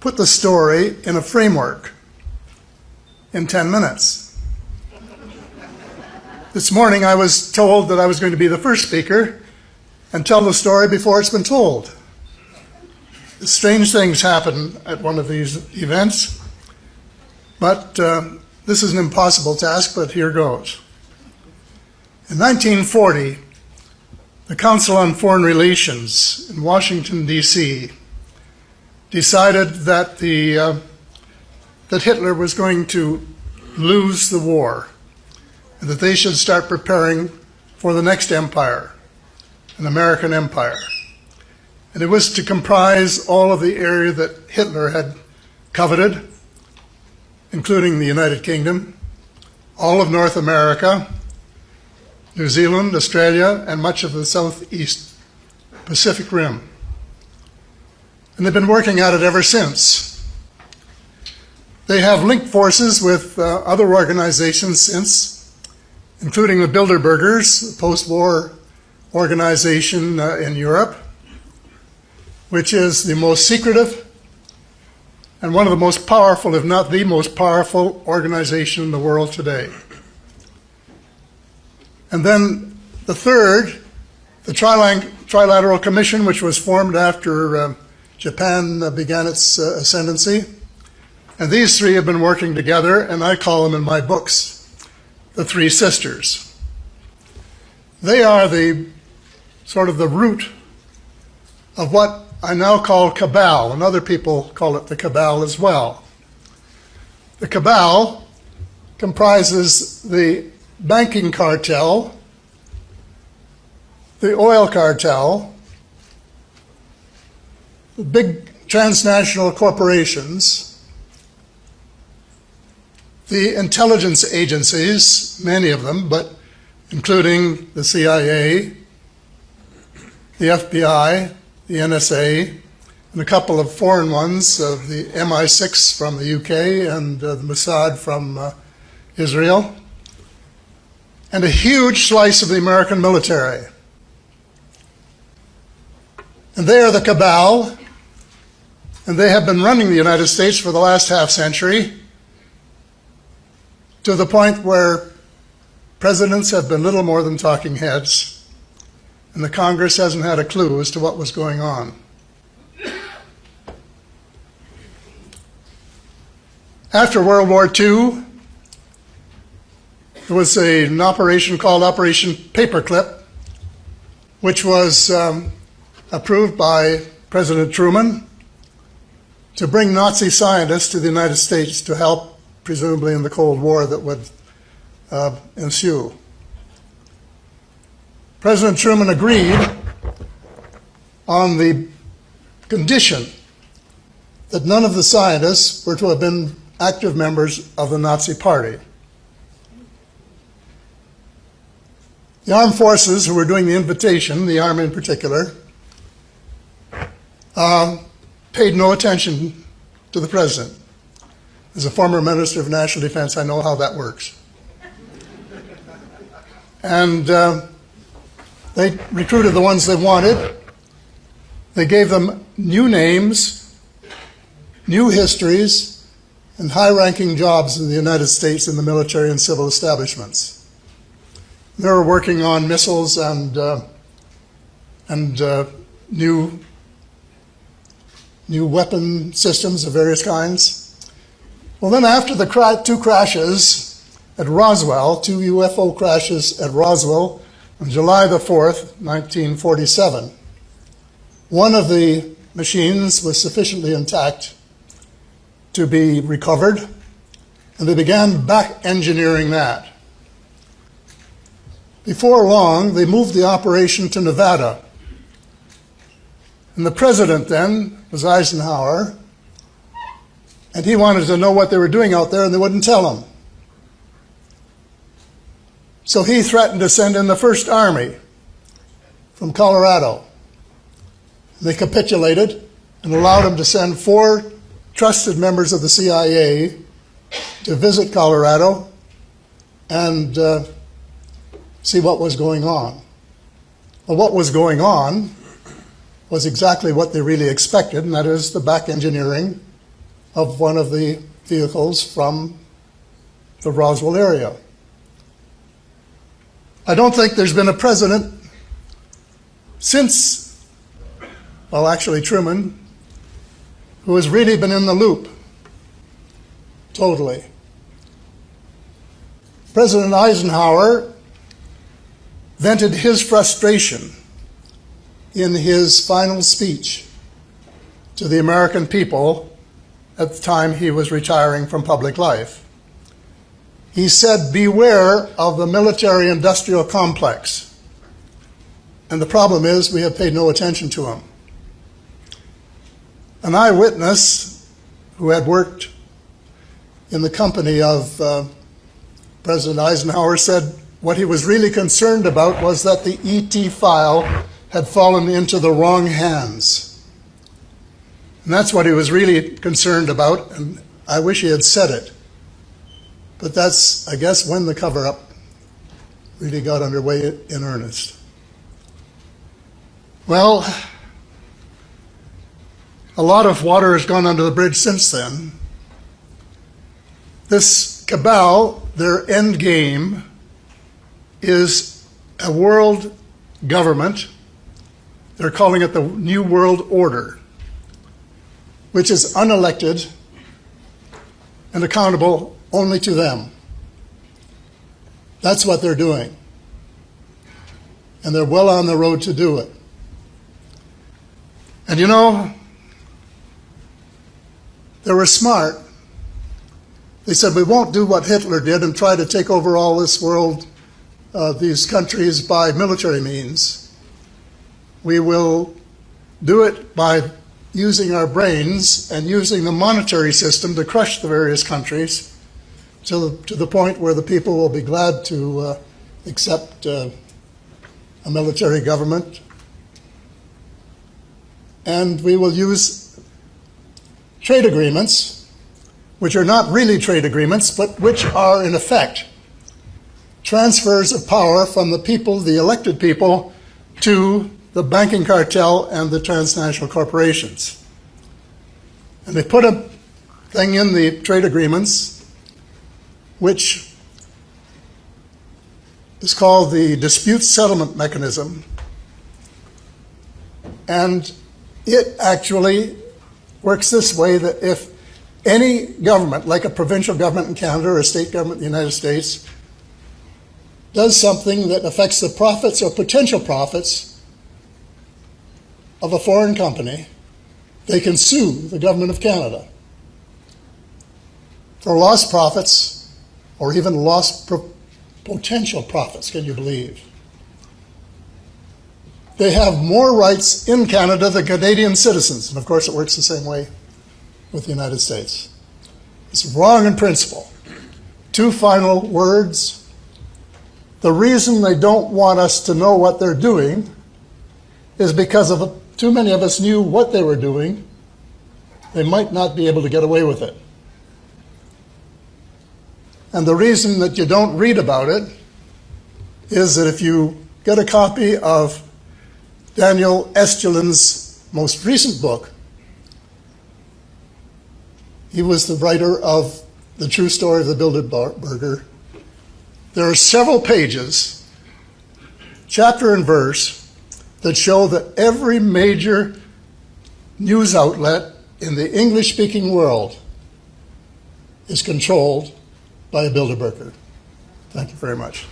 put the story in a framework in 10 minutes. This morning I was told that I was going to be the first speaker and tell the story before it's been told. Strange things happen at one of these events, but this is an impossible task, but here goes. In 1940, the Council on Foreign Relations in Washington, D.C. decided that that Hitler was going to lose the war and that they should start preparing for the next empire, an American empire. And it was to comprise all of the area that Hitler had coveted, including the United Kingdom, all of North America, New Zealand, Australia, and much of the Southeast Pacific Rim. And they've been working at it ever since. They have linked forces with other organizations since, including the Bilderbergers, a post-war organization in Europe, which is the most secretive and one of the most powerful, if not the most powerful organization in the world today. And then the third, the Trilateral Commission, which was formed after Japan began its ascendancy. And these three have been working together, and I call them in my books the Three Sisters. They are the sort of the root of what I now call cabal, and other people call it the cabal as well. The cabal comprises the banking cartel, the oil cartel, the big transnational corporations, the intelligence agencies, many of them, but including the CIA, the FBI, the NSA, and a couple of foreign ones, the MI6 from the UK and the Mossad from Israel, and a huge slice of the American military. And they are the cabal, and they have been running the United States for the last half century, to the point where presidents have been little more than talking heads, and the Congress hasn't had a clue as to what was going on. After World War II, there was an operation called Operation Paperclip, which was approved by President Truman to bring Nazi scientists to the United States to help, presumably in the Cold War that would ensue. President Truman agreed on the condition that none of the scientists were to have been active members of the Nazi Party. The armed forces who were doing the invitation, the Army in particular, paid no attention to the president. As a former Minister of National Defense, I know how that works. And they recruited the ones they wanted. They gave them new names, new histories, and high-ranking jobs in the United States in the military and civil establishments. They were working on missiles and new weapon systems of various kinds. Well, then after the two crashes at Roswell, two UFO crashes at Roswell on July the 4th, 1947, one of the machines was sufficiently intact to be recovered, and they began back engineering that. Before long, they moved the operation to Nevada. And the president then was Eisenhower, and he wanted to know what they were doing out there, and they wouldn't tell him. So he threatened to send in the First Army from Colorado. They capitulated and allowed him to send 4 trusted members of the CIA to visit Colorado and see what was going on. Well, what was going on was exactly what they really expected, and that is the back engineering of one of the vehicles from the Roswell area. I don't think there's been a president since, well, actually Truman, who has really been in the loop totally. President Eisenhower vented his frustration in his final speech to the American people at the time he was retiring from public life. He said, "Beware of the military-industrial complex." And the problem is we have paid no attention to him. An eyewitness who had worked in the company of President Eisenhower said what he was really concerned about was that the ET file had fallen into the wrong hands. And that's what he was really concerned about, and I wish he had said it. But that's, I guess, when the cover-up really got underway in earnest. Well, a lot of water has gone under the bridge since then. This cabal, their end game, is a world government. They're calling it the New World Order, which is unelected and accountable only to them. That's what they're doing. And they're well on the road to do it. And you know, they were smart. They said, we won't do what Hitler did and try to take over all this world, these countries, by military means. We will do it by using our brains and using the monetary system to crush the various countries to the point where the people will be glad to accept a military government. And we will use trade agreements, which are not really trade agreements, but which are, in effect, transfers of power from the people, the elected people, to the banking cartel and the transnational corporations. And they put a thing in the trade agreements which is called the dispute settlement mechanism. And it actually works this way, that if any government, like a provincial government in Canada or a state government in the United States, does something that affects the profits or potential profits of a foreign company, they can sue the government of Canada for lost profits or even lost potential profits, can you believe? They have more rights in Canada than Canadian citizens, and of course it works the same way with the United States. It's wrong in principle. Two final words. The reason they don't want us to know what they're doing is because of too many of us knew what they were doing. They might not be able to get away with it. And the reason that you don't read about it is that if you get a copy of Daniel Estulin's most recent book, he was the writer of The True Story of the Bilderberger. There are several pages, chapter and verse, that show that every major news outlet in the English-speaking world is controlled by a Bilderberger. Thank you very much.